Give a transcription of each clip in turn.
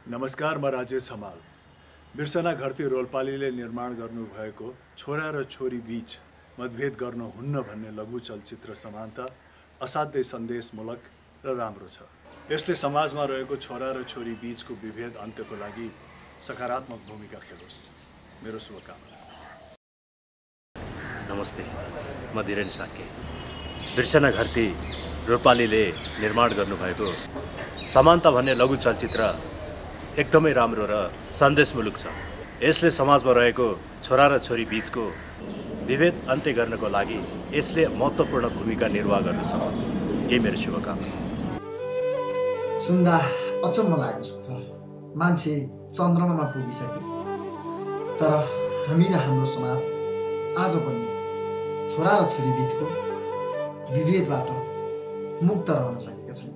नमस्कार, म राजेश हमाल। बिर्सना घरती रोल्पालीले निर्माण गर्नुभएको छोरा र छोरी बीच मतभेद गर्न हुन्न भन्ने लघु चलचित्र समानता असाध्यै सन्देशमूलक र राम्रो छ। यसले समाजमा रहेको छोरा र छोरी बीचको विभेद अन्त्यको लागि सकारात्मक भूमिका खेलोस्। मेरो शुभकामना। नमस्ते, म धीरेन साके। बिर्सना घरती रोल्पालीले निर्माण गर्नुभएको समानता भन्ने लघु चलचित्र एकदमै राम्रो र सन्देशमूलक छ। यसले समाजमा रहेको छोरा र छोरी बीचको विभेद अन्त्य गर्नको लागि यसले महत्त्वपूर्ण भूमिका निर्वाह गर्न सकोस्। यही मेरो शुभकामना। सुन्दा अचम्म लाग्न सक्छ, मान्छे चन्द्रमामा पुगिसके, तर हामी र हाम्रो समाज आज पनि छोरा र छोरी बीचको विभेदबाट मुक्त रहन सकेका छैन।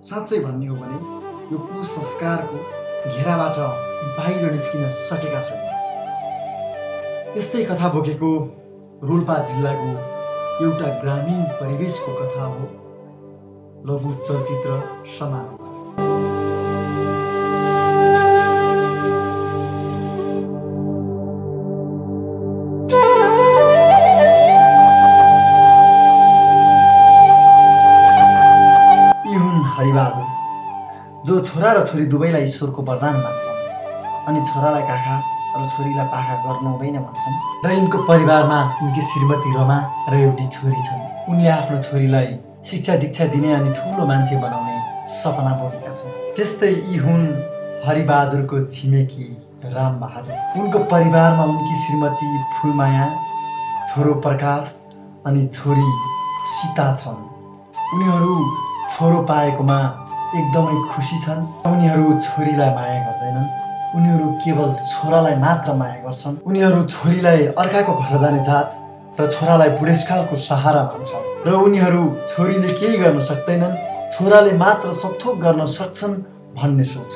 साँच्चै भन्ने हो भने यो कुसंस्कारको घेराबाट बाहिर निस्किन सकेका छैन। यस्तै कथा बोकेको रोल्पा जिल्लाको एउटा ग्रामीण परिवेशको कथा हो लघु चलचित्र समानता। हरिबहादुर, जो छोरा र छोरी दुवैलाई ईश्वरको वरदान मान्छन् अनि छोरालाई काखा र छोरीलाई पाखा गर्नु हुँदैन भन्छन्। र यिनको परिवारमा उनकी श्रीमती रमा र एउटी छोरी छन्। उनले आफ्नो छोरीलाई शिक्षा दीक्षा दिने अनि ठुलो मान्छे बनाउने सपना बोकेका छन्। त्यस्तै यी हुन् हरिबहादुरको छिमेकी रामबहादुर। उनको परिवारमा उनकी श्रीमती फुलमाया, छोरो प्रकाश अनि छोरी सीता छन्। उनीहरू छोरो पाएकोमा एकदमै खुसी छन्। उनीहरू छोरीलाई माया गर्दैनन्, उनीहरू केवल छोरालाई मात्र माया गर्छन्। उनीहरू छोरीलाई अर्काको घर जाने जात र छोरालाई बुढेसकालको सहारा मान्छन्। र उनीहरू छोरीले केही गर्न सक्दैनन्, छोराले मात्र सबथोक गर्न सक्छन् भन्ने सोच।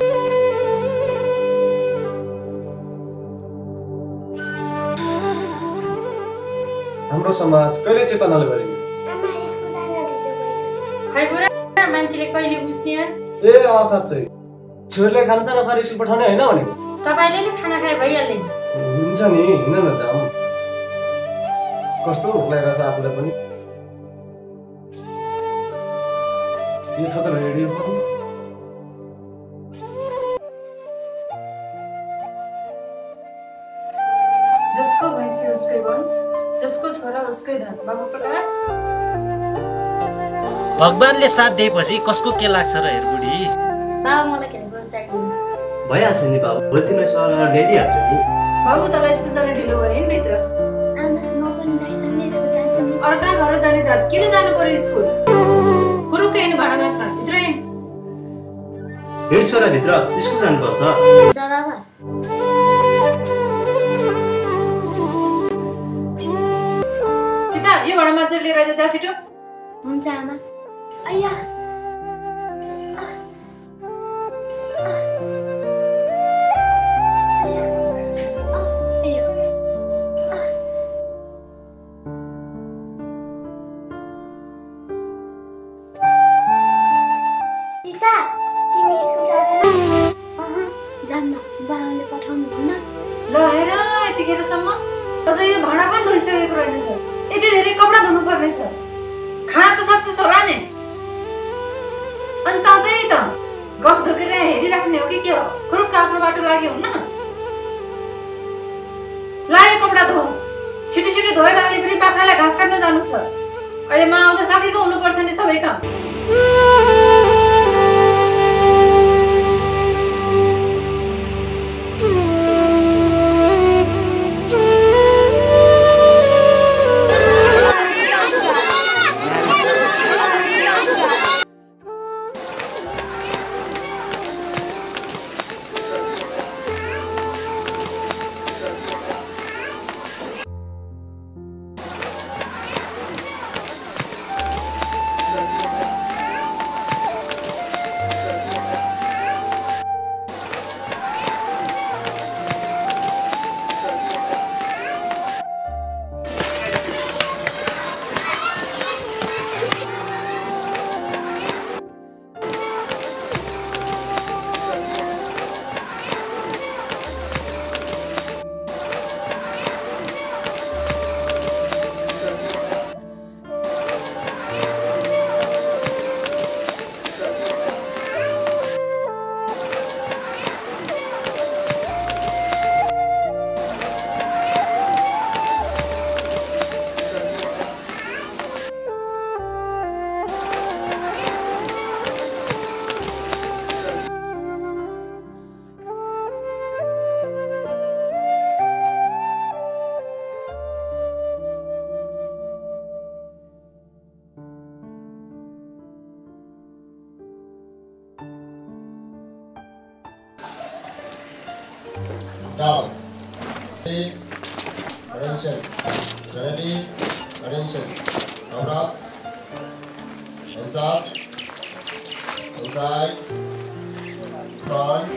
हाम्रो समाज कहिले चेतनाले भरिन्छ? मान्छेले कहिले बुझ्ने? ए साँच्चै छोरीले खानासाना खाएर स्कुल पठाउने होइन भनेको? तपाईले नै खाना खाए भइहाल्ने। हुन्छ नि, हिँड न जाऊँ। कस्तो भोक लागेको छ आफूलाई पनि। यो छ त रेडियो पनि। जसको भैँसी उसकै वन, जसको छोरा उसकै धन। बाबु प्रकाश, भगवानले साथ दिएपछि कसको के लाग्छ र हेरबुढी? बाबा मलाई खेल्नु चाहियो। भइहाल्छ नि बाबु, भोलितिर सर ल्याइदिइहाल्छ नि। बाबु तपाईँ स्कुल जाने ढिलो भयो नि भित्र। आमा म पनि दाइसँगै स्कुल जान्छु नि। अर्का घर जाने जात किन जानु पर्यो स्कुल? पुरुकै हिँड्नु भाडा मात्र भित्र हिँड। हिँड छोरा, भित्र स्कुल जानुपर्छ। जा बाबा। सीता, यो भाडा मात्र लिएर आइज, जा छिटो। हुन्छ आमा। अय्या सीता, तिमी स्कुल जाँदैन? जान्न, बाबाले पठाउनु हुन्न। ल हेर, यतिखेरसम्म अझ यो भाडा पनि धोइसकेको रहेनछ। यति धेरै कपडा धुनु पर्ने छ। खाना त सक्छस् होला नि? अनि त चाहिँ नि त गफ धोकेर हेरिराख्ने हो कि के हो? खुरुक्क आफ्नो बाटो लाग्यो हुन्न? लाग्यो कपडा धो, छिटो छिटो धोएर अहिले फेरि बाख्रालाई घाँस काट्न जानु छ। अहिले म आउँदा सकेको हुनुपर्छ नि सबै काम। Down. Please. Attention. Studies. Attention. Cover up. Hands up. Inside. Front.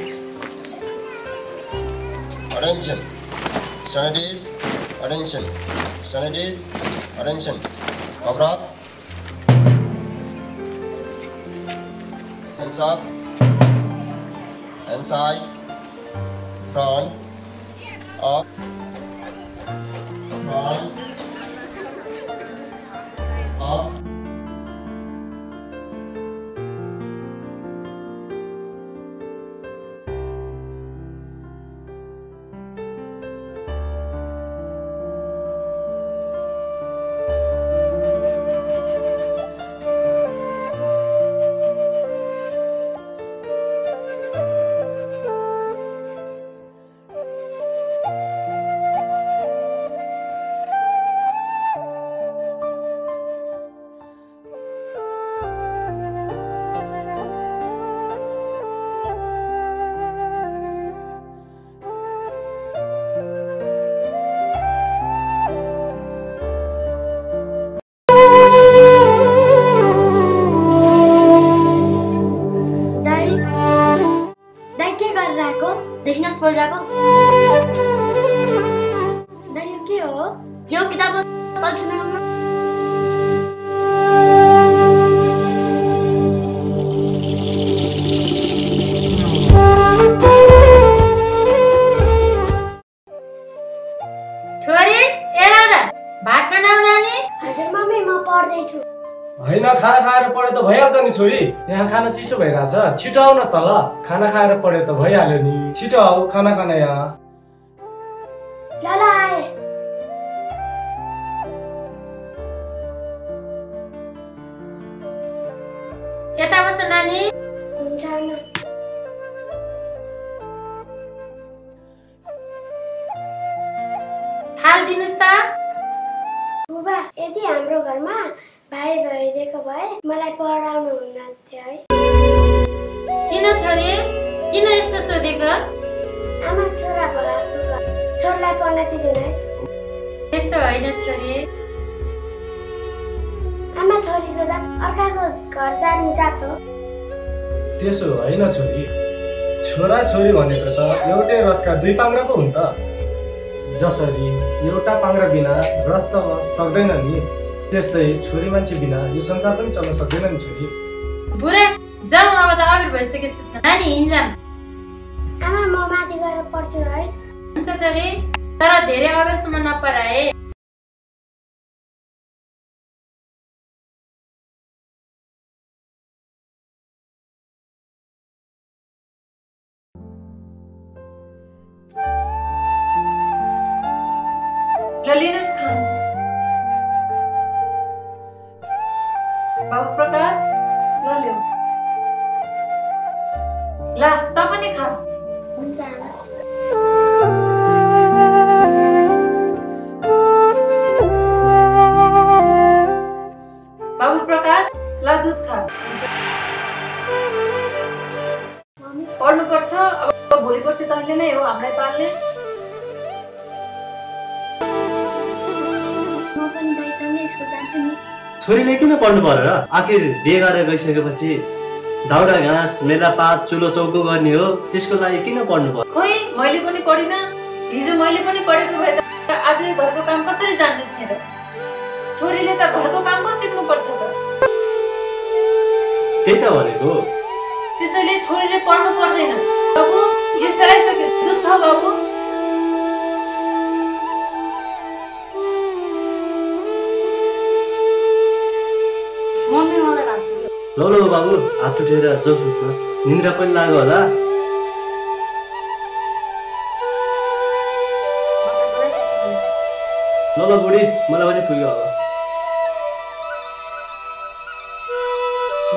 Attention. Studies. Attention. Studies. Attention. Cover up. Hands up. Inside. Front. Up. Front. Up. देखिनुहोस् परिरहेको दाइ यो के हो यो किताब तलछुनामा छोरी एराउला भात खाना नानी हजुर मम्मी म पढ्दै छु हैन खाना खाएर पढे त भइहाल्छ नि छोरी यहाँ खाना चिसो भइरहेछ छिटो आऊ न तल खाना खाएर पढे त भइहाल्यो नि छिटो आऊ खाना खान यहाँ ल ल आए यता बस नानी हुन्छ न थाल दिनुस् त बुबा यदि हाम्रो घरमा भाइ भइदिएको भए मलाई पढाउनु हुन्न थियो है किन छोरी किन यस्तो सोधेको आमा छोरा भएर छोरालाई पढ्न दिँदैन है त्यस्तो होइन छोरी आमा छोरीको जात अर्काको घर जाने जात हो त्यसो होइन छोरी छोरा छोरी भनेको त एउटै रथका दुई पाङ्ग्रा पो हुन् त जसरी एउटा पाङ्ग्रा बिना रथ चल्न सक्दैन नि त्यस्तै छोरी मान्छे बिना यो संसार पनि चल्न सक्दैन नि छोरी बुढा जाऊ अब त अबेर भइसक्यो सुत्न नानी हिँड्छन् आमा म माथि गएर पढ्छु है हुन्छ छोरी तर धेरै अबेरसम्म नपढाए ल लिनुहोस् खानुहोस् बाबु प्रकाश ल ल्याऊ ल त पनि खा हुन्छ आमा बाबु प्रकाश ल दुध खा मम्मी पढ्नुपर्छ अब भोलि पर्सि तैँले नै हो हामीलाई पाल्ने म पनि दाइसँगै स्कुल जान्छु नि छोरीले किन पढ्नु पर्यो र आखिर बिहे गरेर गइसकेपछि दाउरा घाँस मेलापात चुलो चौको गर्ने हो त्यसको लागि किन पढ्नु पर्यो खोइ मैले पनि पढिन हिजो मैले पनि पढेको भए त आज यो घरको काम कसरी जान्ने थिएँ र छोरीले त घरको काम पो सिक्नु पर्छ त त्यही त भनेको त्यसैले छोरीले पढ्नु पर्दैन बाबु यो सराइसक्यो दुध खाऊ बाबु मम्मी मलाई भात दियो ल ल बाबु हात उठेर जाऊ सुत्न निन्द्रा पनि लाग्यो होला ल ल बुढी मलाई पनि पुग्यो अब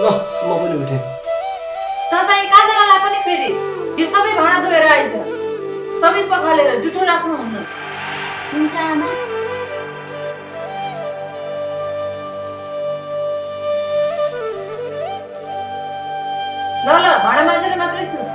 ल म पनि उठेँ त चाहिँ कहाँ जानलाई पनि फेरि यो सबै भाँडा धोएर आइज सबै पखालेर जुठो राख्नुहुन्न हुन्छ आमा ल ल भाँडा माझेर मात्रै सुत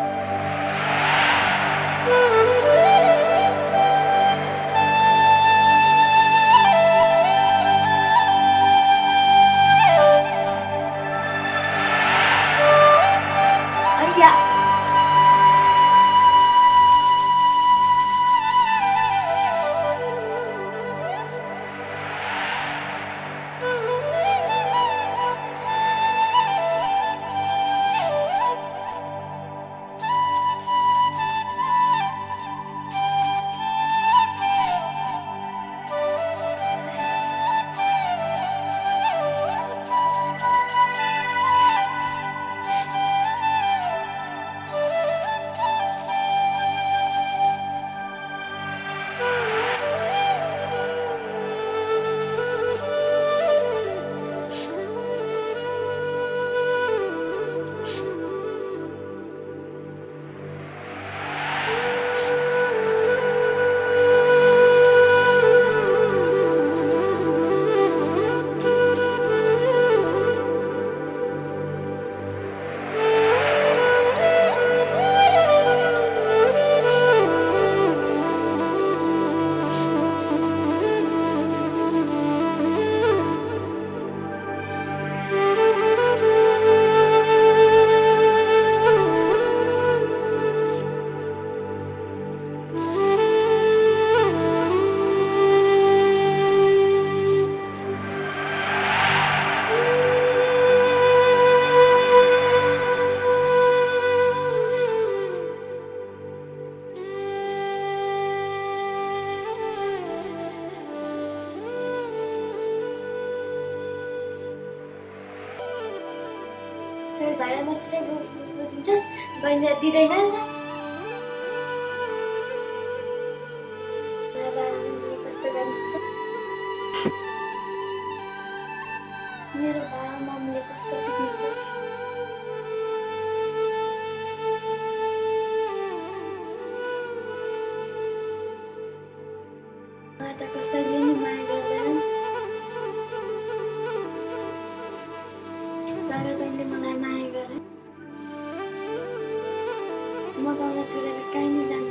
मलाई मात्रै बुझिन्छस् बहिनी दिँदैनस् कस्तो गर्नुहुन्छ मेरो बाबा मम्मीले कस्तो पिट्नुहुन्छ त कसैले नि माया गर्दैनन् तर तैँले मलाई माया गरे म तँलाई छोडेर कहीँ नि जान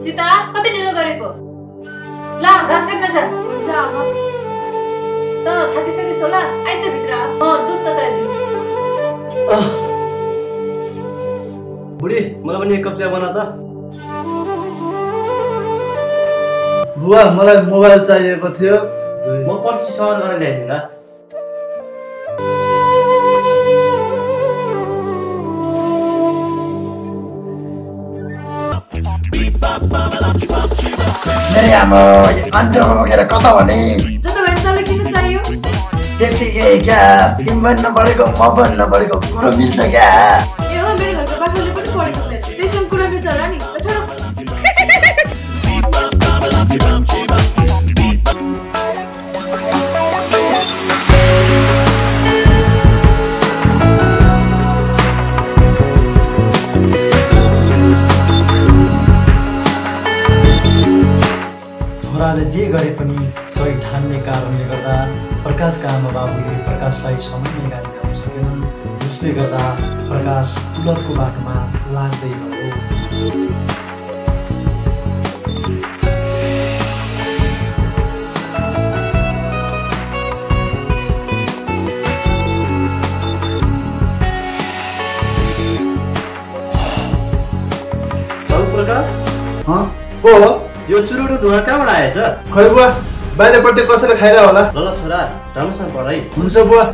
सीता कति ढिलो गरेको ला घाँस काट्न जा हुन्छ आमा त थाकिसकिस् होला आइज भित्र दुध त दिन्छु बुढी मलाई पनि 1 कप चिया बना त बुवा मलाई मोबाइल चाहिएको थियो म पर्सि सहर गरेर ल्याइदिनु ल मेरे आमा अन्डो बोकेर कता भने जता भने तँलाई किन चाहियो त्यतिकै क्या तिमी पनि नपढेको म पनि नपढेको कुरो मिल्छ क्या ए हो मेरो घरको बाबुले पनि पढेको छैन त्यसैले कुरा मिल्छ होला नि त छोड छोराले जे गरे पनि सही ठान्ने कारणले गर्दा प्रकाशका आमा बाबुले प्रकाशलाई समयमै गाली गर्न सकेनन् जसले गर्दा प्रकाश उलटको बाटोमा लाग्दै गयो प्रकाश को हो यो चुरोटो धुवा कहाँबाट आएछ खै बुवा बाहिरपट्टि कसैले खाइरह होला ल छोरा राम्रोसँग पढ है हुन्छ बुवा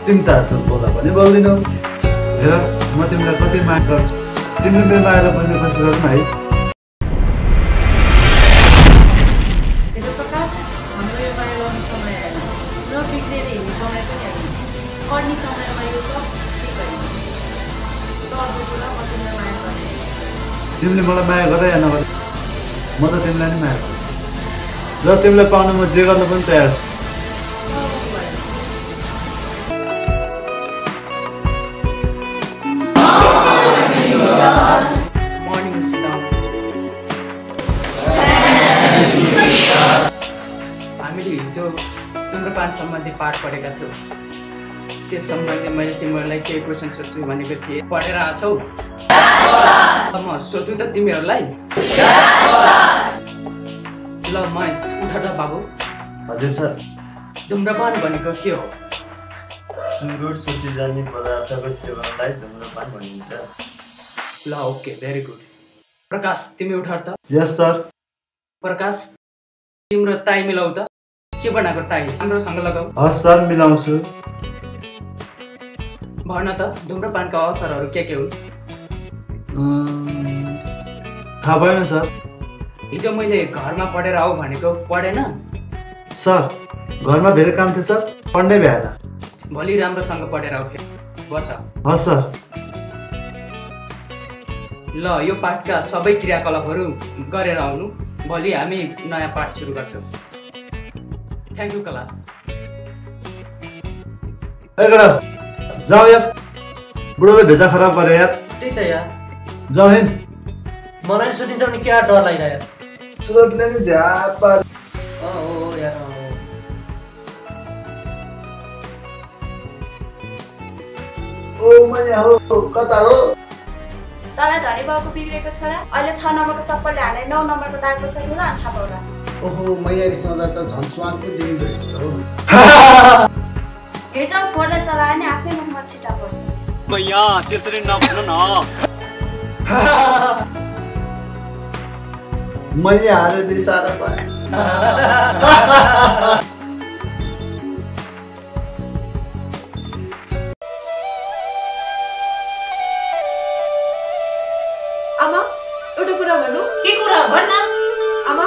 तिमी त आजकल बोला पनि बोल्दिनौ हेर म तिमीलाई कति माया गर्छु तिमीले मेरो मायालाई बुझ्ने कोसिस गर्नु है प्रकाश हाम्रो यो माया गर्ने समय आएन र बिग्रेर हिँड्ने समय पनि आएन पढ्ने समयमा यो सब ठिक होइन अर्को कुरा म तिमीलाई माया गर्ने तिमीले मलाई माया गर या नगर म त तिमीलाई नै माया गर्छु र तिमीलाई पाउन म जे गर्न पनि तयार छु धूम्रपान सम्बन्धी पाठ पढेका थियौ त्यस सम्बन्धी मैले तिमीहरूलाई केही क्वेसन सोध्छु भनेको थिएँ पढेर आछौ म सोधु त तिमीहरूलाई ल महेश उठ त बाबु। हजुर सर। धुम्रपान भनेको के हो? चुरोट सुर्ती जाने पदार्थको सेवनलाई धुम्रपान भनिन्छ। ल ओके भेरी गुड। प्रकाश तिमी उठ त। यस सर। प्रकाश तिम्रो टाई मिलाउ त। के बनाएको टाई राम्रोसँग लगाऊ। हस् सर मिलाउँछु। भन त धुम्रपानका असरहरू के हुन्? थाहा भएन सर। हिजो मैले घरमा पढेर आऊ भनेको पढेन? सर घरमा धेरै काम थियो सर, पढ्नै भएन। भोलि राम्रोसँग पढेर आऊ फेरि। बस। हस् सर। ल यो पाठका सबै क्रियाकलापहरू गरेर आउनु। भोलि हामी नयाँ पाठ सुरु गर्छौँ। Thank you class. जाऊ यार, बुढोले भेजा खराब गरे यार। त्यही त यार। जाऊ हिँड। मलाई सुतिन्छ भने क्या डर लागिरहेको यार। सुदोटले नि झ्यापा। हो यार। ओ मैया हो, कता हो? तँलाई धनी बाबुको बिग्रेको छोरा अहिले 6 नम्बरको चप्पलले हाने 9 नम्बरको दाग बसेको होला अनि थाहा पाउलास्। ओहो मैया रिसाउँदा त झन् च्वाङको देखिँदो रहेछ त हो। हेडजल फोरले चलायो भने आफ्नै मुखमा छिटा पर्छ। मैया त्यसरी नभन न। मैया हारे दिसारा पाए। आमा एउटा कुरा भनौँ। के कुरा भन न। आमा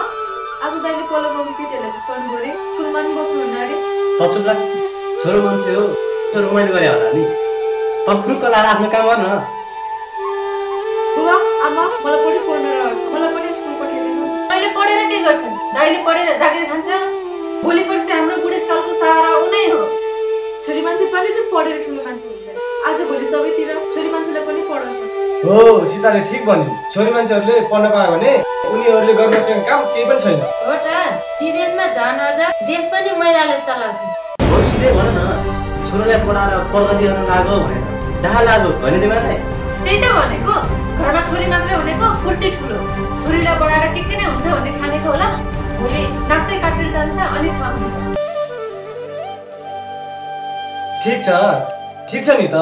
आज दाइले पल्लो गाउँको केटीहरूलाई जस गर्नु गरे स्कुलमा नि बस्नुहुन्न अरे। त चुप लाग, छोरो मान्छे हो, छोरो मैले गरे होला नि। त खुरुक्क लाएर आफ्नो काम गर्न। बुबा आमा मलाई पनि पढ्न रहन्छ, मलाई पनि स्कुल पठाइदिनु। तैँले पढेर के गर्छस्? दाइले पढेर जागिर खान्छ। भोलि पर्सि हाम्रो बुढेसकालको सहारा उनै हो। छोरी मान्छे पनि त पढेर ठुलो मान्छे हुन्छ। आज भोलि सबैतिर छोरी मान्छेलाई पनि पढाउँछ। हो सीताले ठिक भन्यो। छोरी मान्छेहरूले पढ्न पायो भने उनीहरूले गर्न सक्ने काम केही पनि छैन। हो त विदेशमा झन् अझ देश पनि महिलाले चलाउँछ। हो सिधै भन न, छोरोलाई पढाएर प्रगति गर्न लाग्यो भनेर डाहा लाग्यो होइन तिमीलाई? त्यही त भनेको, घरमा छोरी मात्रै हुनेको फुर्ती ठुलो। छोरीलाई पढाएर के नै हुन्छ भन्ने ठानेको होला। भोलि नाकै काटेर जान्छ अनि थाहा हुन्छ। ठिक छ नि त।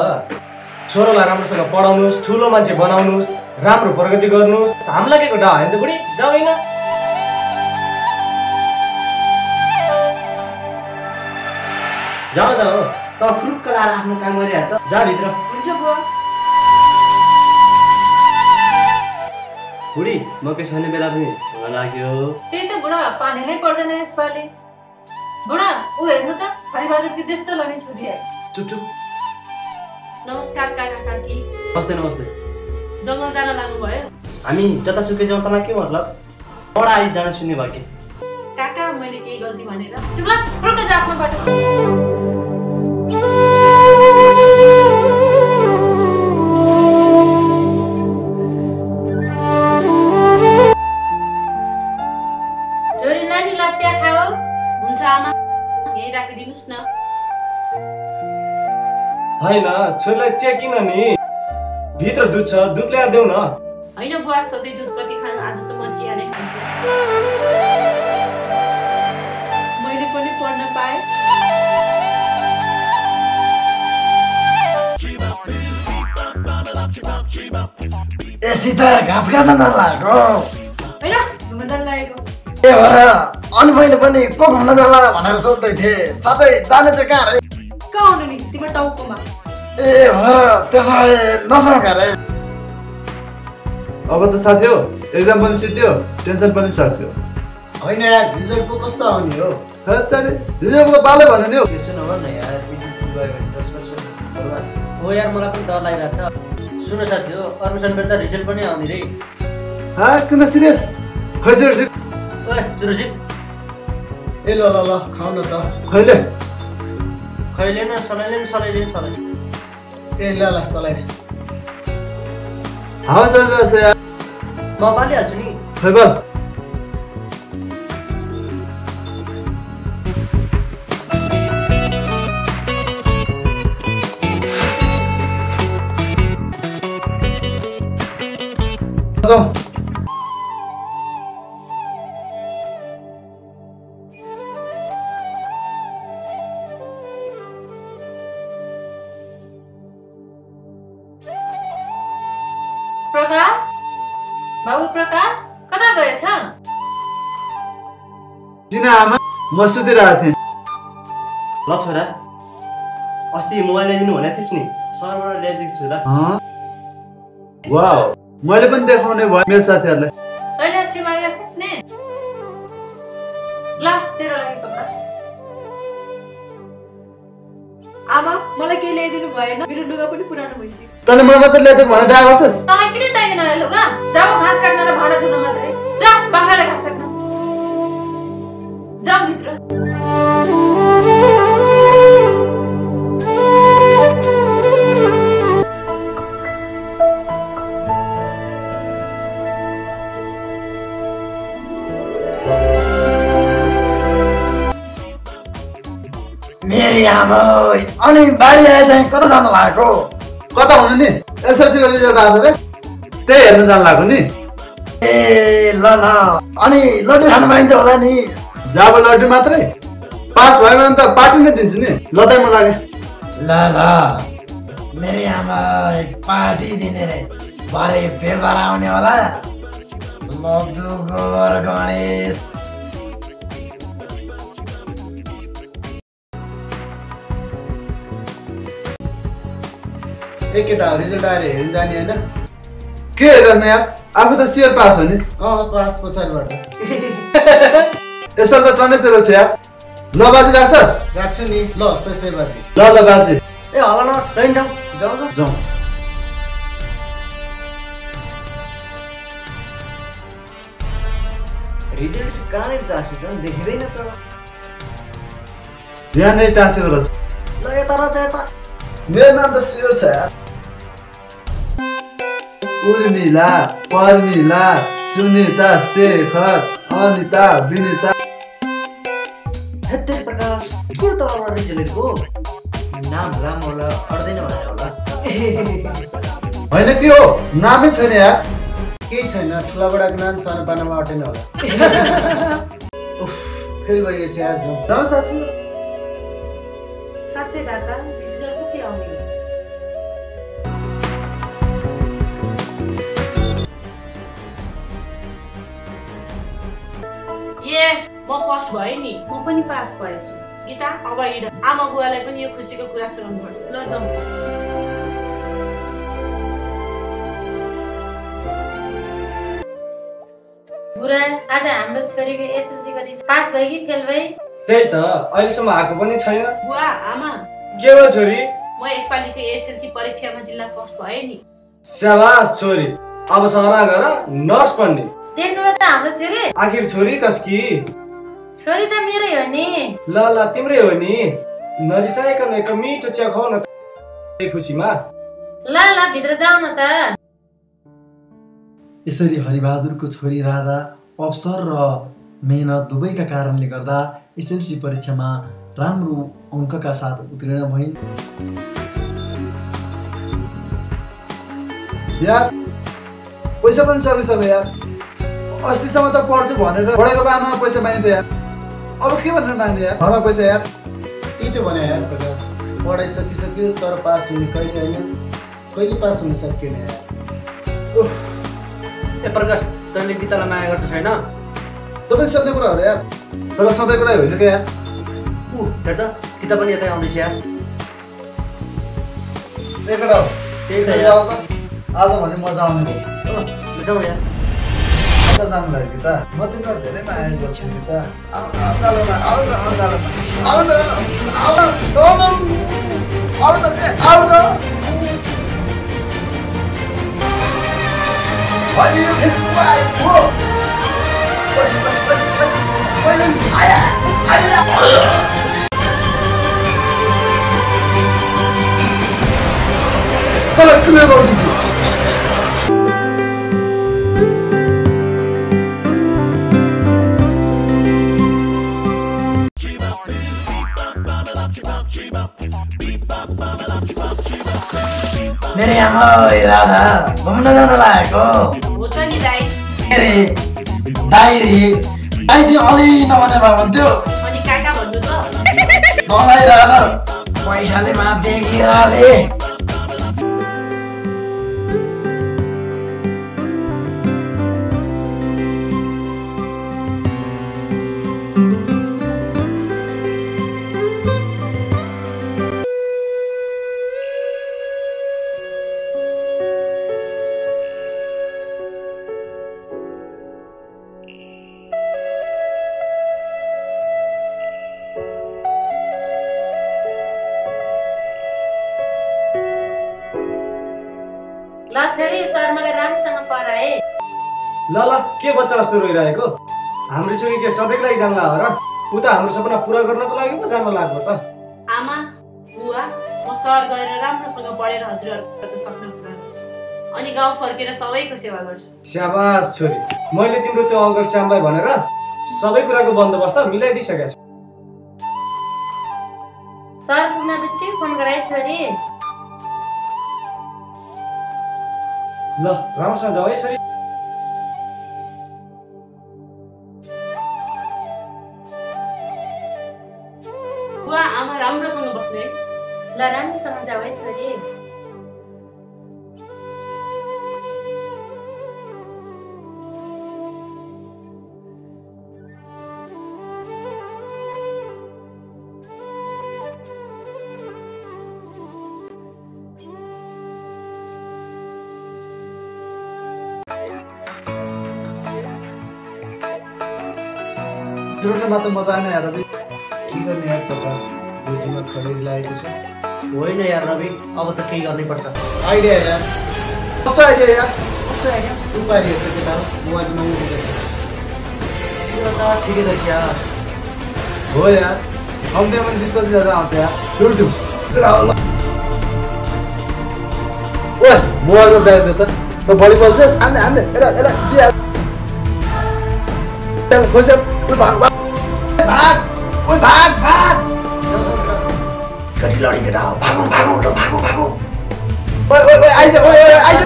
छोरोलाई राम्रोसँग पढाउनुहोस्, ठुलो मान्छे बनाउनुहोस्, राम्रो प्रगति गर्नुहोस्। हामीलाई के डा होइन त बुढी? जाऊ होइन। जाऊ त खुरुक्क लाएर आफ्नो काम गरिहाल त। जा भित्र। हुन्छ बुवा। बुढी मकै छैन बेला पनि हुन लाग्यो। त्यही त बुढा, पानी नै पर्दैन यसपालि। बुढा ऊ हेर्नु त, हरिबहादुरकी त्यस्तो लनी छोरी आयो। चुप। नमस्कार काका काकी। नमस्ते नमस्ते। जङ्गल जान लाग्नु भयो? हामी जतासुकै जाउँ तँलाई के मतलब? पढा आइज जान सुन्ने भयो कि? काका मैले केही गल्ती भनेर? चुप लाग, फुर्क जा आफ्नो बाटो। छोरी नानीलाई चिया खाऊ। हुन्छ आमा, यही राखिदिनुहोस् न। होइन छोरीलाई चिया किन नि? भित्र दुध छ, दुध ल्याएर देऊ न। होइन बुवा, सधैँ दुध कति खानु, आज त म चिया नै खान्छु। मैले पनि पढ्न पाएँ। ए सीता घाँस काट्न नलागेको होइन घुम्न जान लागेको। ए भएर अनि मैले पनि को घुम्न जाला भनेर सोध्दै थिएँ। साँच्चै जाने चाहिँ कहाँ रे? कहाँ आउनु नि तिम्रो टाउकोमा? ए भएर त्यसो भए नजाउँ अरे। अब त साथी हो, एक्जाम पनि सिद्धियो, टेन्सन पनि सक्यो। होइन यार, रिजल्टको कस्तो आउने हो? रिजल्टको त बाले भने नि हो। त्यसो नगर न यार, यदि पुल गयो भने 10% बर्बाद हुन्छ। हो यार, मलाई पनि डर लागिरहेछ। सुन साथी हो, अर्को सेन्टर त रिजल्ट पनि आउने रे। किन सिरियस? खै चाहिँ ओए सुरजित। ए ल खाऊ न त। खैले न सलाइले न सलाइ। ए ल सलाइ। हावा चलिरहेछ यार। म पालिहाल्छु नि। खै बल। प्रकाश बाबु प्रकाश कता गएछ? किन आमा म सुतिरहेको थिएँ। ल छोरा अस्ति मोबाइल ल्याइदिनु भनेको थिइस् नि सहरबाट ल्याइदिएको छु त। वाउ मैले पनि देखाउने भयो मेरो साथीहरूलाई। तैँले अस्ति मागेको थिइस् नि। ल तेरो लागि कपडा। आमा मलाई केही ल्याइदिनु भएन मेरो लुगा पनि पुरानो भइसक्यो। तँले मलाई मात्र ल्याइदिएको भने डाहा गर्छस्? तँलाई किन चाहिएन रे लुगा? जा म घाँस काट्न र भाँडा धुन मात्रै। जा बाख्राले घाँस काट्न। जा भित्र। मेरी आमा अनि बाढी आए चाहिँ कता जान लागेको? कता हुनु नि एसएलसी को रिजल्ट आछ रे त्यही हेर्न जान लाग्यो नि। ए ल ल अनि लड्डु खान पाइन्छ होला नि? जाब लड्डु मात्रै पास भयो भने त पार्टी नै दिन्छु नि। ल त म लागे। ल ल मेरी आमा पार्टी दिने रे भरे फेल भएर आउने होला। लड्डु गोबर गणेश ए केटा रिजल्ट आएर हेर्न जाने हैन? के हेर्ने यार आफू त सियर पास हो नि। पास पछाडिबाट यसपालि त टन्नै चलो छ यार। ल बाजी राख्छस्? राख्छु नि। ल सय बाजी। ल बाजी। ए हला न ट्रेन जाऊ जाऊ जाऊ। रिजल्ट कहाँ टाँसेछ देखिँदैन त। यहाँ नै टाँसेको रहेछ। ल यता रहेछ यता। मेरो नाम त सियर छ यार। उर्मिला पर्मिला सुनिता शेखर अनिता विनिता। हेत्ते प्रकाश के हो तलबाट रिजल्टको नाम लामो होला अड्दैन भनेर होला। होइन के हो नामै छैन यार। केही छैन ठुला बडाको नाम सानो पानामा अटेन होला। उफ फेल भइएछ यार। जाऊ साथी। साँच्चै काका रिजल्टको के आउने हो? यस म फर्स्ट भएँ नि। म पनि पास भएछु। गीता अब हिँड आमा बुवालाई पनि यो खुसीको कुरा सुनाउनु पर्छ। ल जाऊ। बुरा आज हाम्रो छोरीको एसएलसी कति पास भयो कि फेल भयो? त्यही त अहिलेसम्म आएको पनि छैन। बुवा आमा के हो छोरी? म यसपालिको एसएलसी परीक्षामा जिल्ला फर्स्ट भएँ नि। शाबास छोरी अब सहरा गएर नर्स बन्ने। देख्नु त हाम्रो छोरी। आखिर छोरी कसकी? छोरी त मेरै हो नि। ल ल तिम्रै हो नि। नरिसाइकन एक मिठो चिया खुवाउ न खुसीमा। ल ल भित्र जाऊ न त। यसरी हरिबहादुरको छोरी राधा अवसर र मेहनत दुवैका कारणले गर्दा एसएलसी परीक्षामा राम्रो अङ्कका साथ उत्तीर्ण भइन्। यार पैसा पनि सकिसक्यो यार। अस्तिसम्म त पढ्छु भनेर पढेको बानमा पैसा माग्थ्यो यार। अब के भनेर माग्ने यार घरमा पैसा यार। त्यही त भने यार प्रकाश पढाइ सकिसक्यो तर पास हुने कहिले होइन कहिले पास हुन सकिएन यार। ए प्रकाश तैँले गीतालाई माया गर्छ छैन? तपाईँ सोध्ने कुरा हो यार तर सधैँ कुरा होइन क्या यार। हेर त गीता पनि यतै आउँदैछ यार। एकटा हो त्यही त जाऊ त आज भने म जाउने भयो। जाउँ यार। कता जानु लाग्यो गीता? म तिमीलाई धेरै माया गर्छु गीता। आऊ न अङ्गालोमा आऊ न अङ्गालोमा आऊ न आऊ न आऊ न आऊ न। Why do you hit why? Whoa! Wait, aya! Para que le doy tu. मेरे आमा राधा घुम्न जान लागेको हो त नि दाइ। अरे दाइ रे दाइ चाहिँ अलि नभने भए हुन्थ्यो। अनि काका भन्नु त मलाई राधा पैसाले माथि गिराले ल छोरी सर मलाई राम्रोसँग पढाए। ल ल के बच्चा जस्तो रोइरहेको? हाम्रो छोरी के सधैँको लागि जान्ला हो र? ऊ त हाम्रो सपना पुरा गर्नको लागि पो जान लाग्यो त। आमा बुवा म सहर गएर राम्रोसँग पढेर हजुरहरूको सपना पुरा गर्छु अनि गाउँ फर्केर सबैको सेवा गर्छु। स्याबास छोरी, मैले तिम्रो त्यो अङ्कल श्यामलाई भनेर सबै कुराको बन्दोबस्त मिलाइदिइसकेको छु। सर पुग्न बित्तिकै फोन गराए छोरी। ल राम्रोसँग जाऊ है छोरी। बुवा आमा राम्रोसँग बस्नु है। ल राम्रोसँग जाऊ है छोरी। जुर्न मात्र मजा आएन यार रवि। के गर्ने यार प्रकाश, गोजीमा खडेरी लागेको छ। होइन यार रवि, अब त केही गर्नै पर्छ। आइडिया यार, कस्तो आइडिया यार? कस्तो आइडिया? तू पारी हेर्दै केटा हो, मोबाइलमा उठेको छ। कुरा त ठिकै रहेछ यार। हो यार, कम्तीमा पनि 20-25 हजार आउँछ यार। लुट दिउँ। ओए मोबाइलमा ब्याग दे त बढी बोल्छ। हान्ने हान्ने एला दिया खोसे। भाग भाग भाग, ओए भाग भाग। कति लडी केटा हो, भागौ भागौ ल भागौ भागौ। ओए ओए ओए आइज, ओए ओए आइज।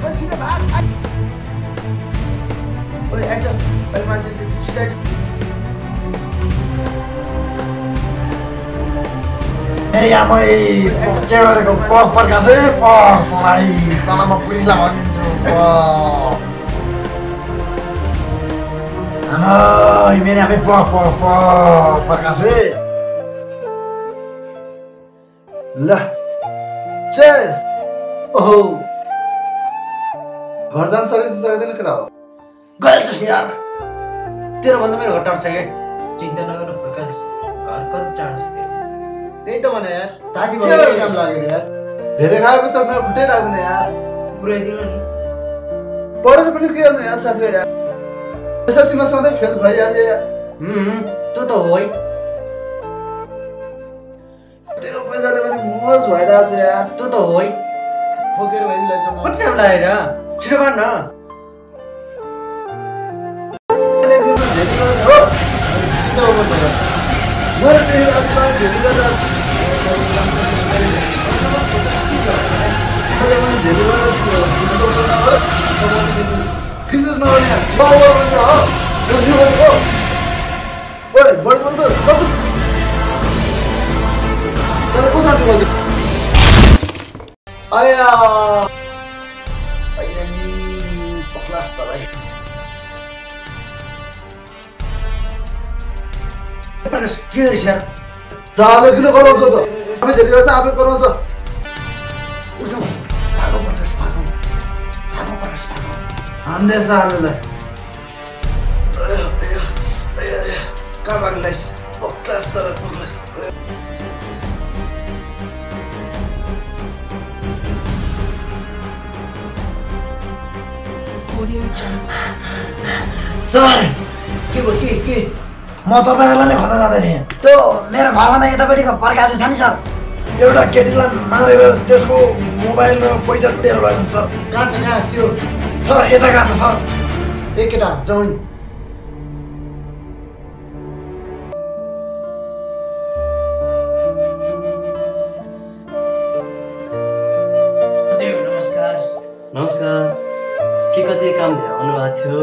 ओए छिटो भाग। ओए आइज, अहिले मान्छे छिटो आइज। अरे आमै के गरेको प्रकाशै पढाइ तलमा पुलिसलाई भनिदिन्छु। मेरे आमै प्रकाशै ल चेस। ओहो घर जान सक्दैन केटा हो। गएछ यार, तेरो भन्दा मेरो घर टाढो छ के? चिन्ता नगर प्रकाश, घर कति टाढो छ तेरो? त्यही त भने यार, साथी भाइ काम लाग्यो यार। धेरै खाएपछि त मेरो खुट्टै लाग्दैन यार। पुऱ्याइदिनु नि। पढेर पनि के गर्नु यार साथी यार। एसएलसीमा सधैँ फेल भइहाल्यो यार। त्यो त हो है। त्यो पैसाले पनि मोज भइरहेछ यार। त्यो त हो है। बोकेर भइ लैजाऊ। कति टाइम लागेर? छिटो भन न। मैले तिम्रो झेली गर्ने हो। किन ओभर भइरहेछ? मैले देखिरहेको छु झेली गरेर। मैले पनि झेली गरेर फिजिक्स नगर्ने 6 ओभर भन्ने हो। यो न्युज हो। ओए बढी बोल्छस् लचु। तँलाई को साथी बोल्छ? आया नि पक्लास तलाई। प्रकाश के गरिस् यार? जाले किन गराउँछ त? आफै झेली गर्छ आफै गराउँछ। उठौ भागौ प्रकाश भागौ। भागौ प्रकाश भागौ। हान्ने साललाई। कहाँ भाग्लाइस्? पक्लास तलाई पक्लास। सर के भयो के म तपाईँहरूलाई नै खोज्न जाँदै थिएँ। त्यो मेरो घरभन्दा यतापट्टिको प्रकाश छ नि सर, एउटा केटीलाई मारेर त्यसको मोबाइल र पैसा लुटेर लगेको सर। कहाँ छ कहाँ त्यो? सर यता गएको छ सर। ए केटा जाउँ। नमस्कार। नमस्कार। के कति काम आउनुभएको थियो?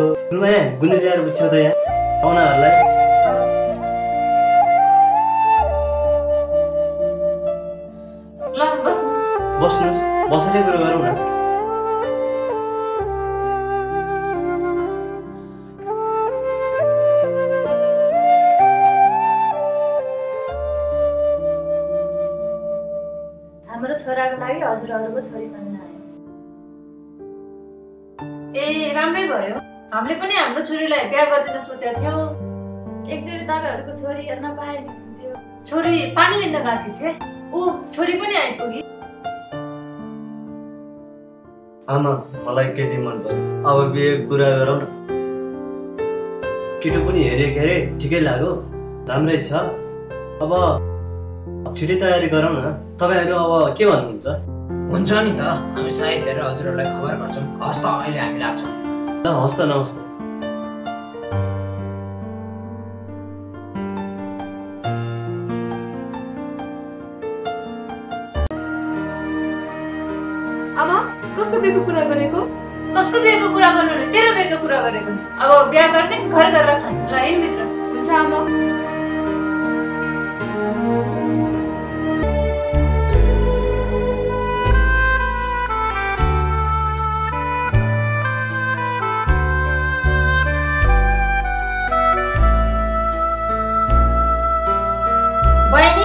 यहाँ गुन्द्री ल्याएर बुझ्छौ त यहाँ पाहुनाहरूलाई? ल बस्नुहोस्। बस्नुहोस्, बसेरै कुरो गरौँ न। हाम्रो छोराको लागि हजुरहरूको छोरी माग्न आयो। ए राम्रै भयो, हामीले पनि हाम्रो छोरीलाई बिहा गरिदिन सोचेको थियो। एकचोटि तपाईँहरूको छोरी हेर्न पाए नि हुन्थ्यो। छोरी पानी लिन गएको थिए, ऊ छोरी पनि आइपुगी। आमा मलाई केटी मन पर्यो, अब बिहेको कुरा गरौँ न। केटो पनि हेरेको हेरे ठिकै लाग्यो, राम्रै छ। अब छिटै तयारी गरौँ न। तपाईँहरू अब के भन्नुहुन्छ? हुन्छ नि त, हामी सायद हेरेर हजुरहरूलाई खबर गर्छौँ। हस् त, अहिले हामी लाग्छौँ। ल हस् त, नमस्ते। आमा कसको बिहेको कुरा गरेको? कसको बिहेको कुरा गर्नु नि? तेरो बिहेको कुरा गरेको। अब बिहा गर्ने, घर गरेर खाने। ल हिँड भित्र। हुन्छ आमा। बहिनी,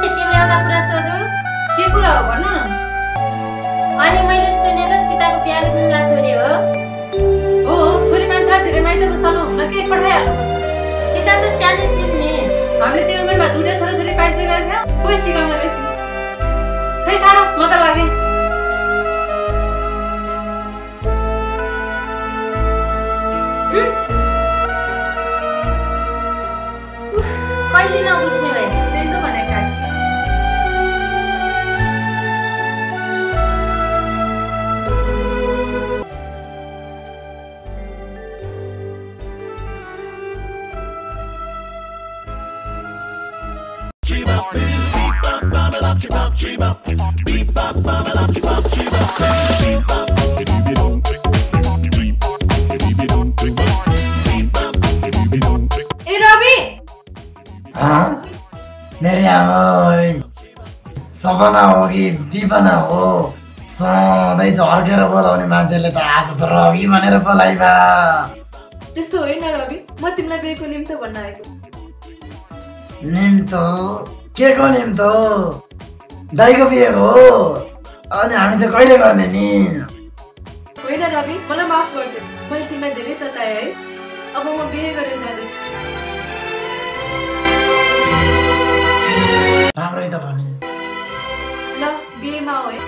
तिमीले एउटा कुरा सोधौ? के कुरा हो भन्नु न। अनि मैले सुनेर सीताको बिहाको दिनला छोरी हो? हो, छोरी मान्छेलाई धेरै माइत बसाल्नु हुन्न के पठाइहाल्नुपर्छ। सीता त सानै छिन् नि। हामीले त्यो उमेरमा दुईटा छोराछोरी पाइसकेका थियौँ, कोही सिकाउने रहेछ। खै छाड, म त लागेँ। कहिले नबुझ्ने भए। त्यही त भनेका। ए रवि, मेरी आमा सपना हो कि विपना हो? सधैँ झर्केर बोलाउने मान्छेले त आज त रवि भनेर बोलाइबा। त्यस्तो होइन रवि, म तिमीलाई बिहेको निम्तो भन्न आएको। निम्तो? के को निम्तो? दाइको बिहेको हो? अनि हामी चाहिँ कहिले गर्ने नि? होइन रवि, मलाई माफ गरिदियो, मैले तिमीलाई धेरै सताएँ है। अब म बिहे गरेर जाँदैछु। राम्रै त भने। ल बिहेमा हो है।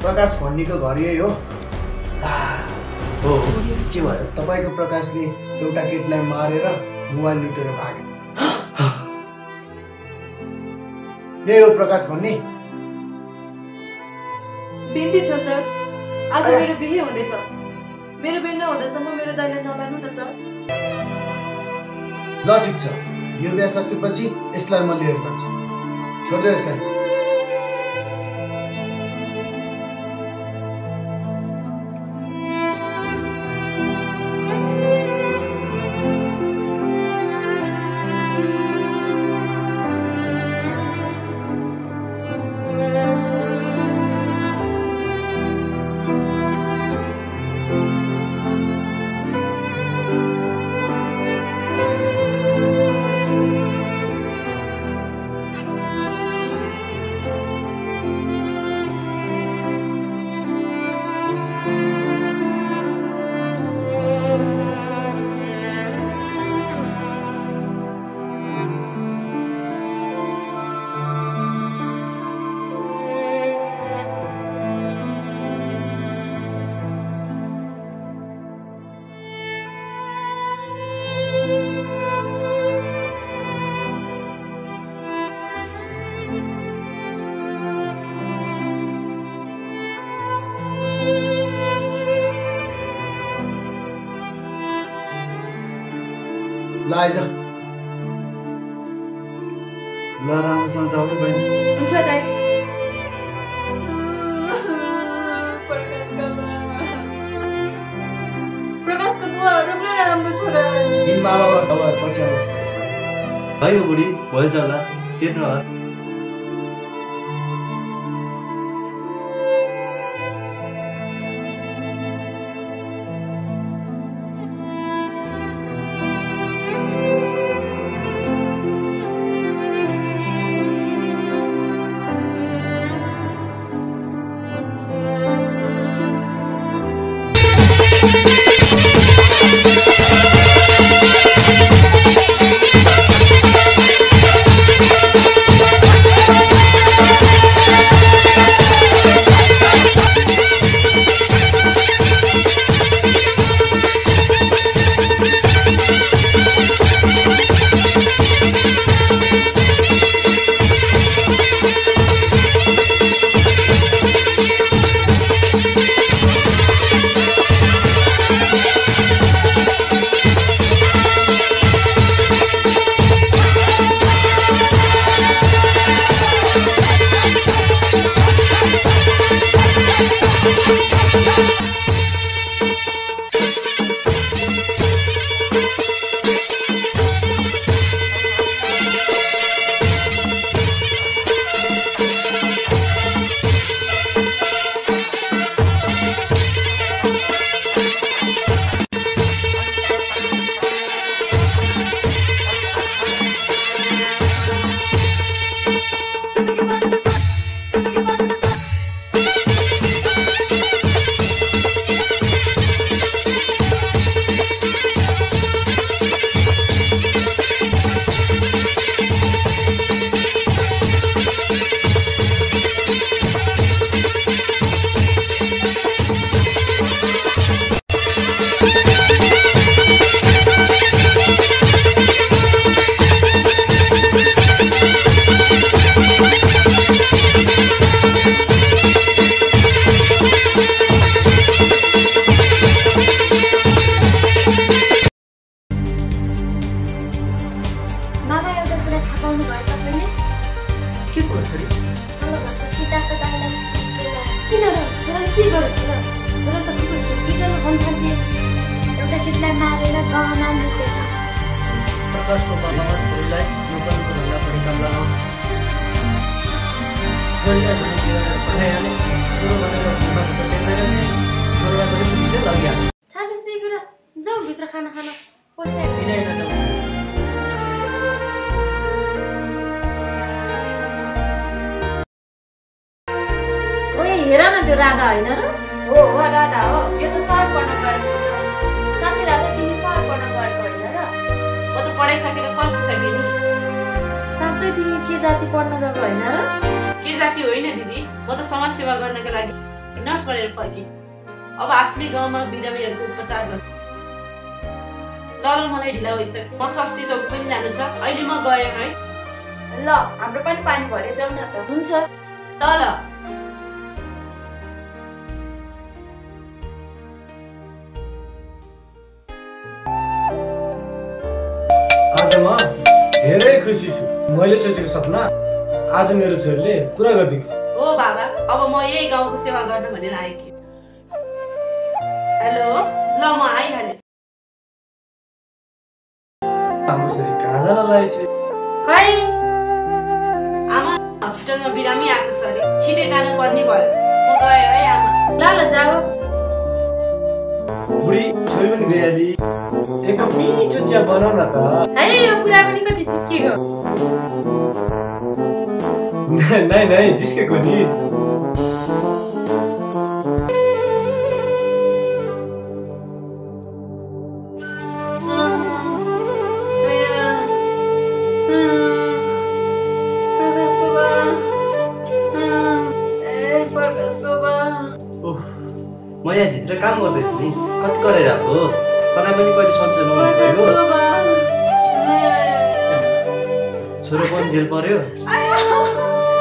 प्रकाश भन्नेको घर यही हो? हो के भयो? तपाईँको प्रकाशले एउटा केटीलाई मारेर मोबाइल लुटेर भाग्यो। यही हो प्रकाश भन्ने? बिन्ती छ सर, आज मेरो बिहे हुँदैछ। मेरो बिहे नहुँदासम्म मेरो दाइलाई नलानु न सर। ल ठिक छ, यो बिहा सकेपछि यसलाई म लिएर जान्छु। छोड्दै यसलाई। ल आइज। ल राम्रोसँग जाऊ है बहिनी। हुन्छ दाइ। प्रकाशको बुवाहरू पनि राम्रो छोरा। इन बाबाको खबर पछि आउँछ। भयो बुढी, भयो चल्ला हेर्नु होला। नर्स बनेर फर्केँ। अब आफ्नै गाउँमा बिरामीहरूको उपचार गर्छु। ल मलाई ढिला भइसक्यो, म सस्ती चौक पनि जानु छ, अहिले म गएँ है। ल हाम्रो पनि पानी भरे जाउँ न त। हुन्छ ल ल। आज म धेरै खुसी छु। मैले सोचेको सपना आज मेरो छोरीले पुरा गरिदिन्छ। हो बाबा, अब म यही गाउँको सेवा गर्नु भनेर आएँ। हेलो, ल म आइहालेँ। हाम्रो छोरी कहाँ जान लागेछ? खै आमा हस्पिटलमा बिरामी आएको छ अरे, छिटै जानु पर्ने भयो। म गएँ है आमा। ल ल जाऊ। बुढी छोरी पनि गइहाली। एक मिठो चिया बनाऊ न त। है यो कुरा पनि कति जिस्केको। नै नै जिस्केको नि। म यहाँ भित्र काम गर्दै थिएँ नि, कति गरेर हो तँलाई पनि कहिले सन्चो नभएको छोरो पनि जेल पर्यो,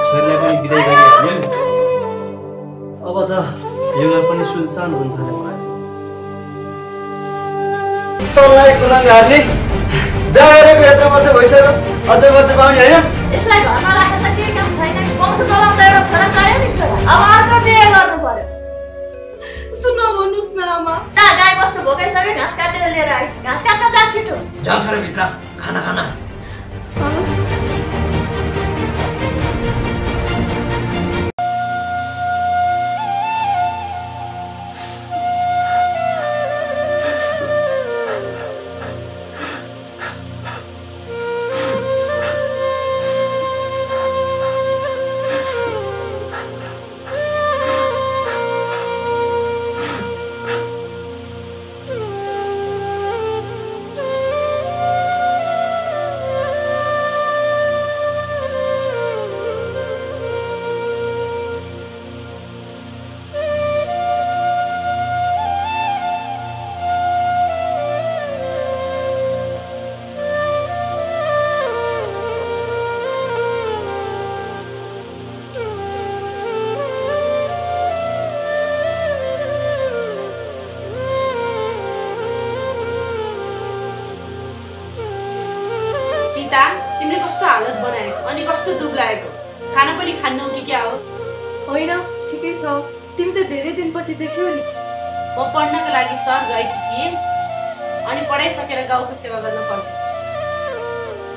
छोरीलाई पनि बिदाई गरिहाल्यो। अब त यो घर पनि सुनसान हुन थाल्यो। तँलाई कुलङ्गारले बिहा गरेको यत्रो वर्ष भइसक्यो, अझै बच्चा पाउने होइन? यसलाई घरमा राखेर त केही काम छैन। वंश चलाउँदा एउटा छोरा चाहियो नि छोरा। अब अर्को बिहे गर्नु पर्यो। सुन्न भन्नुहोस् न आमा। कहाँ गाई बस्तु भोकाइसक्यो, घाँस काटेर लिएर आइस। घाँस काट्न जा छिटो। जाऊ छोरा भित्र खाना खाना। तिमीले कस्तो हालत बनाएको अनि कस्तो दुख लागेको। खाना पनि खान्नौ कि क्या हो? होइन ठिकै छ। तिमी त धेरै दिनपछि देख्यौ नि। म पढ्नको लागि सहर गएकी थिएँ, अनि पढाइसकेर गाउँको सेवा गर्न पर्छ।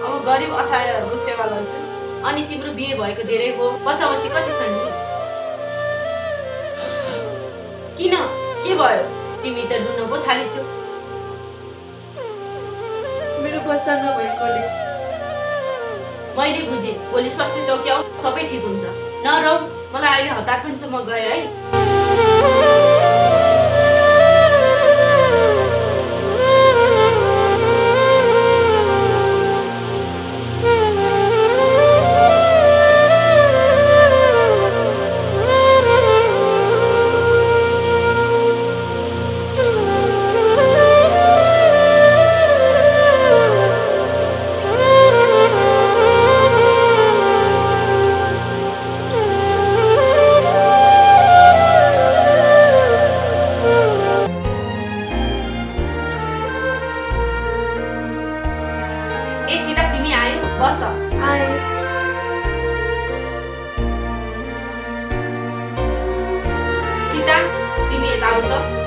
अब गरिब असहायहरूको सेवा गर्छु। अनि तिम्रो बिहे भएको धेरै हो, बच्चा बच्ची कति छन् नि? किन के भयो? तिमी त रुन पो थालिछौ। मेरो बच्चा नभएकोले। मैले बुझेँ, भोलि स्वास्थ्य चौकी आऊ, सबै ठिक हुन्छ। नरौ, मलाई अहिले हतार पनि छ, म गएँ है।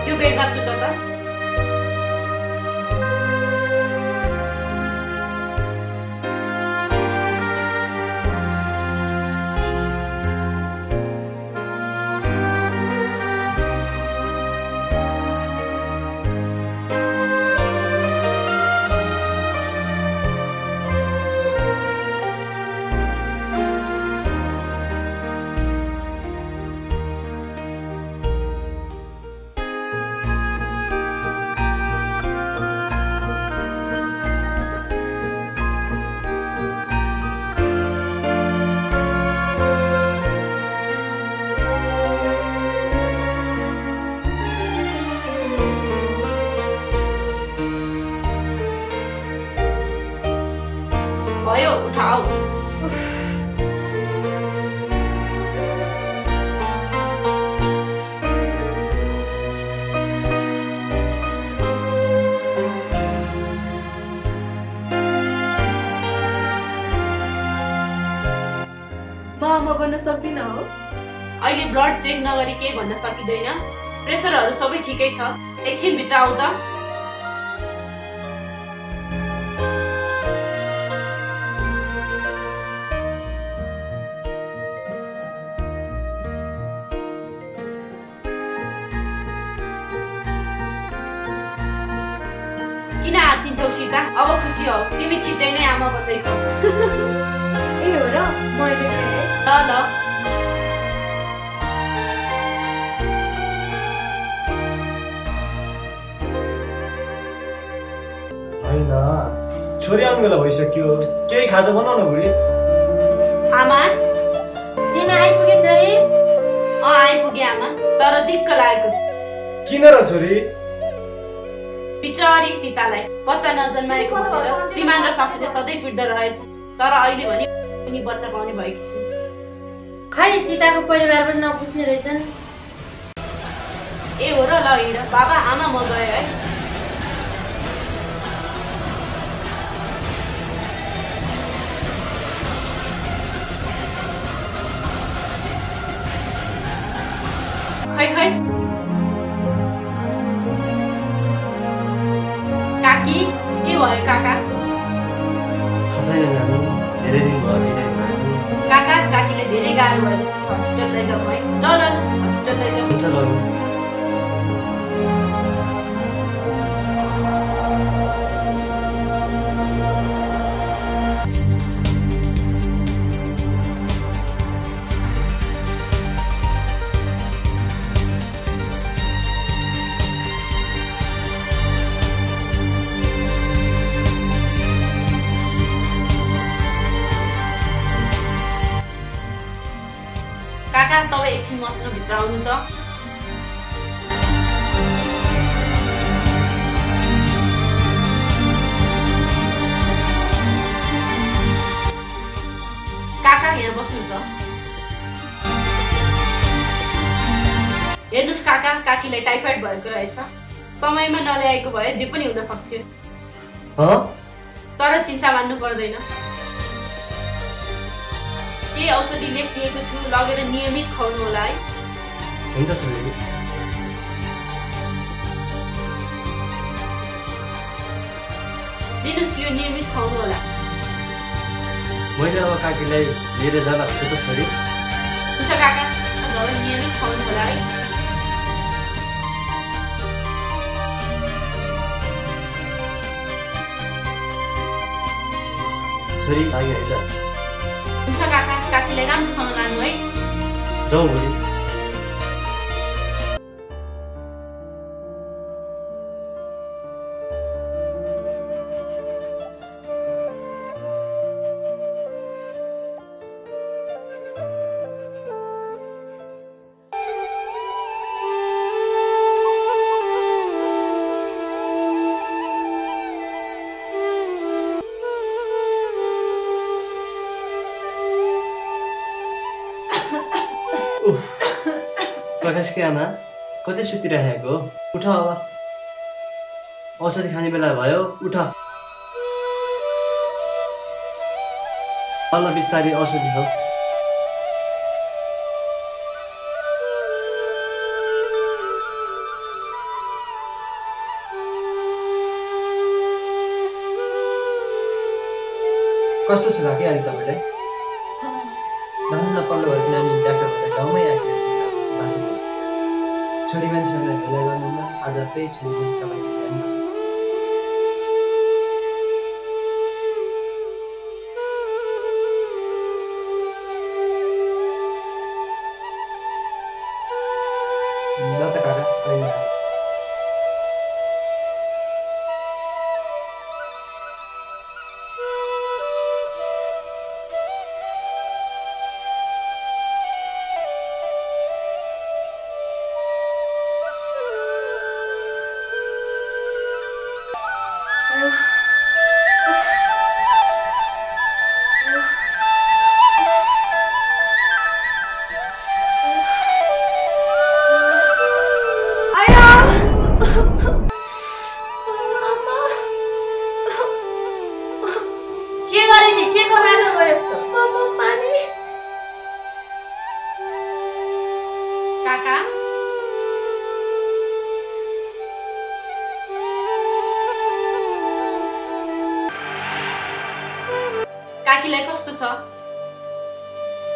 यो बेडमा सुत त। म आमा बन्न सक्दिनँ हो। अहिले ब्लड चेक नगरी केही भन्न सकिँदैन। प्रेसरहरू सबै ठिकै छ। एकछिन भित्र आऊ त। किन आत्तिन्छौ सीता? अब खुसी हौ, तिमी छिट्टै नै आमा बन्दैछौ। ए हो र, म अहिले गएँ। ल ल। होइन, छोरी आउने बेला भइसक्यो। केही खाजा बनाउन बुढी। आमा तिमी आइपुगे छोरी? आइपुगे आमा, तर दिक्क लागेको छ। किन र छोरी? बिचारी सीतालाई बच्चा नजन्माएको भनेर श्रीमान र सासूले सधैँ पिट्दै रहेछ। तर अहिले भने उनी बच्चा पाउने भएकी छिन्। खै सीताको परिवार पनि नपुस्ने रहेछन्। ए हो र, ल हिँड। बाबा आमा म गएँ है। खै खै काकी, के भयो काका? थाहा छैन नानी, धेरै दिन भयो बिदाई भएको। काका काकीले धेरै गाह्रो भयो जस्तो छ। हस्पिटल लैजाउँ है। ल ल हस्पिटल लैजाउँ। हुन्छ ल। काका तपाईँ एकछिन मसँग भित्र आउनु त। काका यहाँ बस्नु त। हेर्नुहोस् काका, काकीलाई टाइफाइड भएको रहेछ। समयमा नल्याएको भए जे पनि हुन सक्थ्यो। तर चिन्ता मान्नु पर्दैन। केही औषधि लेखिएको छु, लगेर नियमित खुवाउनु होला है। हुन्छ छोरी। लिनुहोस्, यो नियमित खुवाउनु होला। मैले अब काकीलाई लिएर जाँदा हुन्छ त छोरी? हुन्छ काका, अब नियमित खुवाउनु होला है। छोरी आगे है त। हुन्छ काका, काकीलाई राम्रोसँग लानु है। जाउँ बुढी। प्रकाशकी आमा कतै सुतिराखेको? उठ अब, औषधि खाने बेला भयो। उठ। अल्ल बिस्तारी औषधि खाऊ। कस्तो छ काकी अहिले तपाईँलाई? नपल्लो भएको नानी डाक्टर भएर गाउँमै आएको छोरी मान्छेहरूलाई भेला गर्नुमा आज त्यही छोरी सबैले जानुपर्छ। ल त काका, अहिले आयो।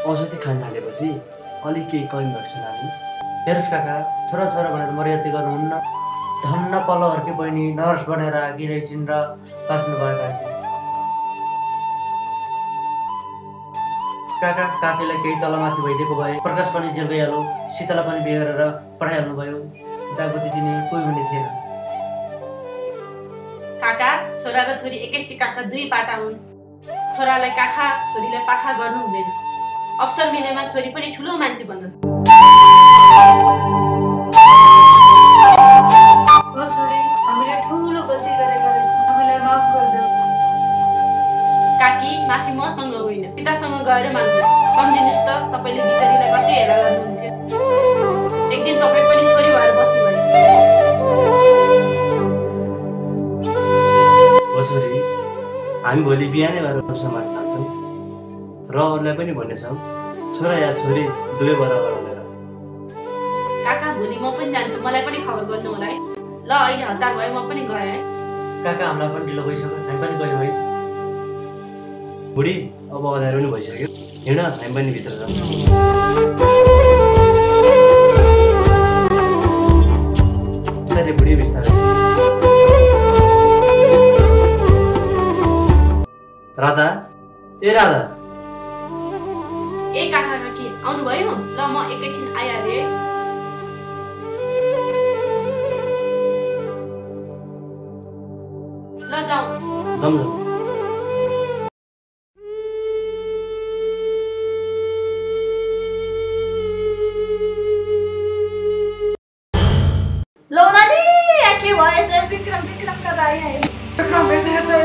औषधि खान थालेपछि अलिक केही कमी भएको छ नानी। हेर्नुहोस् काका, छोरा भनेर मर्यादा गर्नुहुन्न। धन्न पल्लोघरकी बहिनी नर्स बनेर आएकी रहेछिन् र बाँच्नु भएका थिए। काका काकीलाई केही तलमाथि भइदिएको भए प्रकाश पनि जेल गइहाल्यो, शीतला पनि बिहे गरेर पढाइहाल्नु भयो, दागबत्ती दिने कोही पनि थिएन। काका, छोरा र छोरी एकै सिक्काका दुई पाटा हुन्। छोरालाई काखा, छोरीलाई पाखा गर्नु हुँदैन। अवसर मिलेमा छोरी पनि ठुलो मान्छे बन्न। छोरी, हामीले ठुलो गल्ती गरेका रहेछौँ, हामीलाई माफ गरिदेऊ। काकी, माफी मसँग होइन, पितासँग गएर माग्नु। सम्झिनुहोस् त, तपाईँले बिचारीलाई कति हेला गर्नुहुन्थ्यो। एक दिन तपाईँ पनि छोरी भएर बस्नुभयो। हो छोरी, हामी भोलि बिहानै भएर समाज लाग्छौँ र अरूलाई पनि भन्नेछौँ छोरा या छोरी दुवै बराबर भनेर। काका, भोलि म पनि जान्छु, मलाई पनि खबर गर्नु होला है। ल, अहिले हतार भयो, म पनि गएँ है। काका, हामीलाई पनि ढिलो भइसक्यो, हामी पनि गयौँ है। बुढी, अब अँध्यारो पनि भइसक्यो, हिँड, हामी पनि भित्र जाउँ। बिस्तारै बुढी, बिस्तारै। राधा, ए राधा। ए काका काकी, आउनुभयो? ल, म एकैछिन आइहालेँ। ल, जाउँ। जाउँ। विक्रमका भाइ आए। विक्रम, यता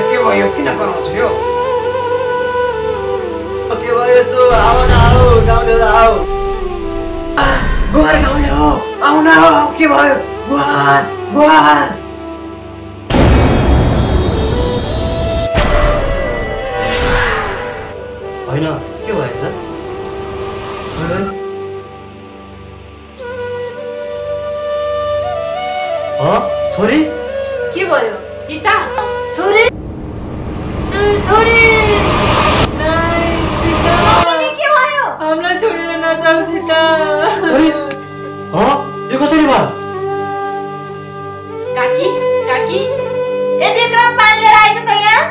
के भयो? किन कराउँछु यो? के भयो यस्तो? आऊ न, आऊ गाउँले आऊ। गुहार गाउँले हो, आऊ न, के भयो? गुहार गुहार। होइन, के भएछ? छोरी, के भयो? सीता, छोरी, छोरी, के भयो? हामीलाई छोडेर नजाऊ सीता। यो कसरी भयो? काकी, काकी, ए विक्रम, पानी लिएर आइज त यहाँ।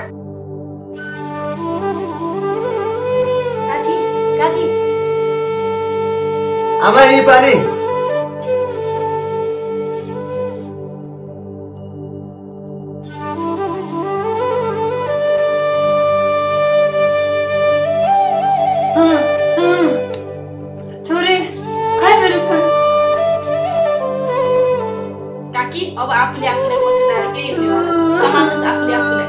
काकी, काकी, आमा यही पानी। छोरी, खै मेरो छोरी। काकी, अब आफूले आफूलाई पछुताएर केही हुनेवाला छैन। सम्हाल्नुहोस् आफूले आफूलाई।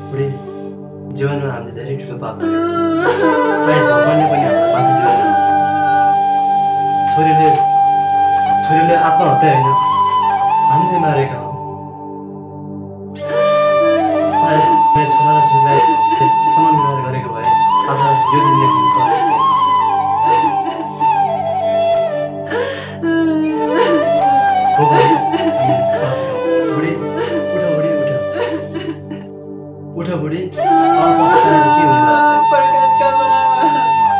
बुढी, जीवनमा हामीले धेरै ठुलो पाप गरेको छ। सायद भगवानले पनि हामीलाई माफी दिँदैन। छोरीले आत्महत्या होइन, हामीले मारेका हौ। सायद मेरो छोरा र छोरीलाई समान व्यवहार गरेको भए आज यो दिन देख्नु परेको। बुढी, उठ बुढी, उठ उठ बुढी। के हुनेवाला छ?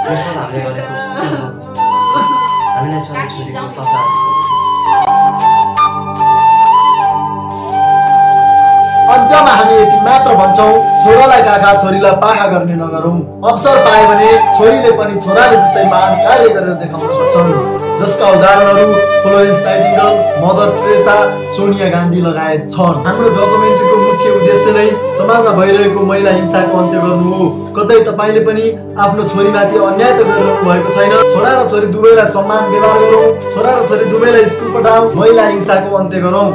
यो सब हामीले गरेको हामीलाई छोरा छोरीको पापहरू छ। अन्त्यमा हामी यति मात्र भन्छौँ, छोरालाई काका, छोरीलाई पाखा गर्ने नगरौँ। अवसर पाए भने छोरीले पनि छोराले जस्तै महान कार्य गरेर देखाउन सक्छन्, जसका उदाहरणहरू Florence Nightingale, mother Teresa, Sonia Gandhi लगायत छन्। हाम्रो डकुमेन्ट्रीको मुख्य उद्देश्य नै समाजमा भइरहेको महिला हिंसाको अन्त्य गर्नु हो। कतै तपाईँले पनि आफ्नो छोरीमाथि अन्याय त गरिरहनु भएको छैन। छोरा र छोरी दुवैलाई सम्मान व्यवहार गरौँ, छोरा र छोरी दुवैलाई स्कुल पठाऊ, महिला हिंसाको अन्त्य गरौँ।